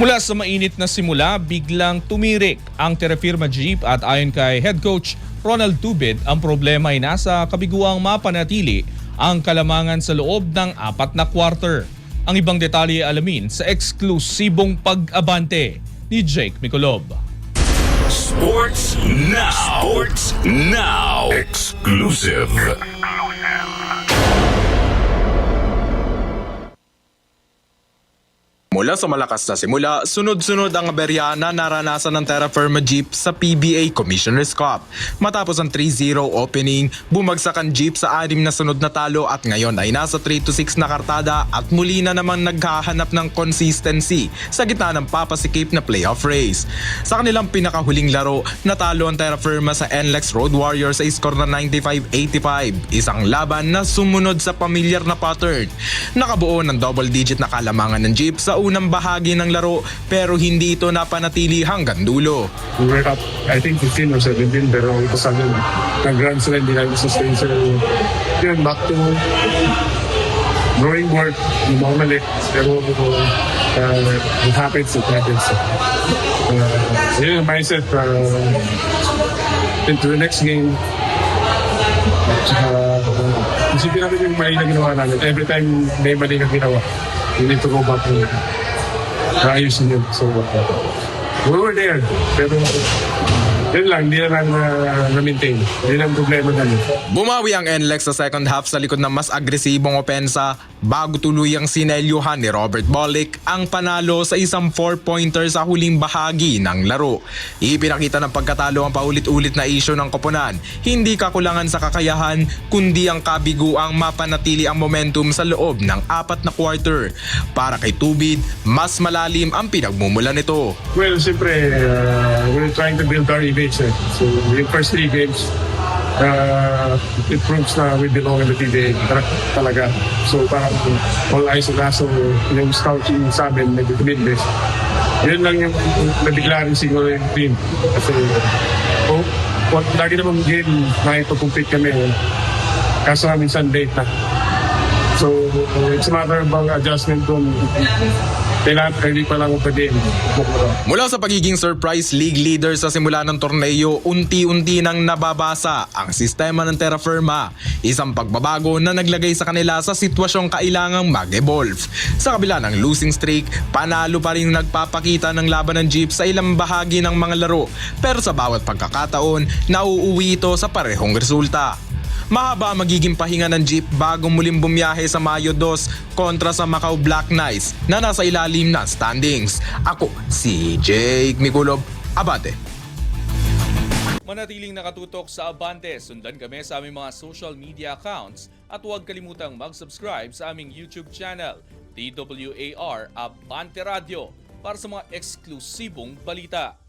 Mula sa mainit na simula, biglang tumirik ang Terra Firma Jeep at ayon kay Head Coach Ronald Tubid, ang problema ay nasa kabiguang mapanatili ang kalamangan sa loob ng 4 na quarter. Ang ibang detalye alamin sa eksklusibong pag-abante ni Jake Miculob. Sports Now. Sports Now. Exclusive. Mula sa malakas na simula, sunod-sunod ang aberya na naranasan ng Terra Firma Jeep sa PBA Commissioner's Cup. Matapos ang 3-0 opening, bumagsak ang Jeep sa 6 na sunod na talo at ngayon ay nasa 3-6 na kartada at muli na naman naghahanap ng consistency sa gitna ng papasikip na playoff race. Sa kanilang pinakahuling laro, natalo ang Terra Firma sa NLEX Road Warriors sa score na 95-85, isang laban na sumunod sa pamilyar na pattern. Nakabuo ng double-digit na kalamangan ng Jeep sa unang bahagi ng laro pero hindi ito napanatili hanggang dulo. We were up, I think 15 or 17 pero ito sa amin, nag-run sila, hindi namin sustain. So yun, back to drawing board, normally, pero it happens. Yun yung mindset into the next game. Isipin natin yung mali na ginawa namin. Every time may mali na ginawa, we need to go back and ayusin yun. So, we were there. Pero, yun lang, hindi na na-maintain. Hindi lang problema namin. Bumawi ang NLEX sa second half sa likod ng mas agresibong opensa bago tuluyang sinelyuhan ni Robert Bolick ang panalo sa isang 4-pointer sa huling bahagi ng laro. Ipinakita ng pagkatalo ang paulit-ulit na isyu ng koponan. Hindi kakulangan sa kakayahan kundi ang kabiguang mapanatili ang momentum sa loob ng 4 na quarter. Para kay Tubid, mas malalim ang pinagmumulan nito. Well, siyempre, we're trying to build our image. So, yung first 3 games, it proves na we belong in the PBA talaga. So, parang all eyes on us. So, yung scouting sa amin, medyo tumindis. Yun lang yung nabigla rin siguro yung team. Kasi, lagi naman game na ito-compete kami. Kaso minsan late na. So, it's a matter of adjustment kung kailangan hindi pa lang pwede. Mula sa pagiging surprise league leader sa simula ng torneo, unti-unti nang nababasa ang sistema ng Terra Firma. Isang pagbabago na naglagay sa kanila sa sitwasyong kailangang mag-evolve. Sa kabila ng losing streak, panalo pa rin nagpapakita ng laban ng Jeep sa ilang bahagi ng mga laro. Pero sa bawat pagkakataon, nauuwi ito sa parehong resulta. Mahaba magiging pahinga ng Jeep bago muling bumiyahe sa Mayo 2 kontra sa Macau Black Knights na nasa ilalim ng standings. Ako si Jake Miculob, Abante. Manatiling nakatutok sa Abante, sundan kami sa aming mga social media accounts at huwag kalimutang mag-subscribe sa aming YouTube channel, DWAR Abante Radio, para sa mga eksklusibong balita.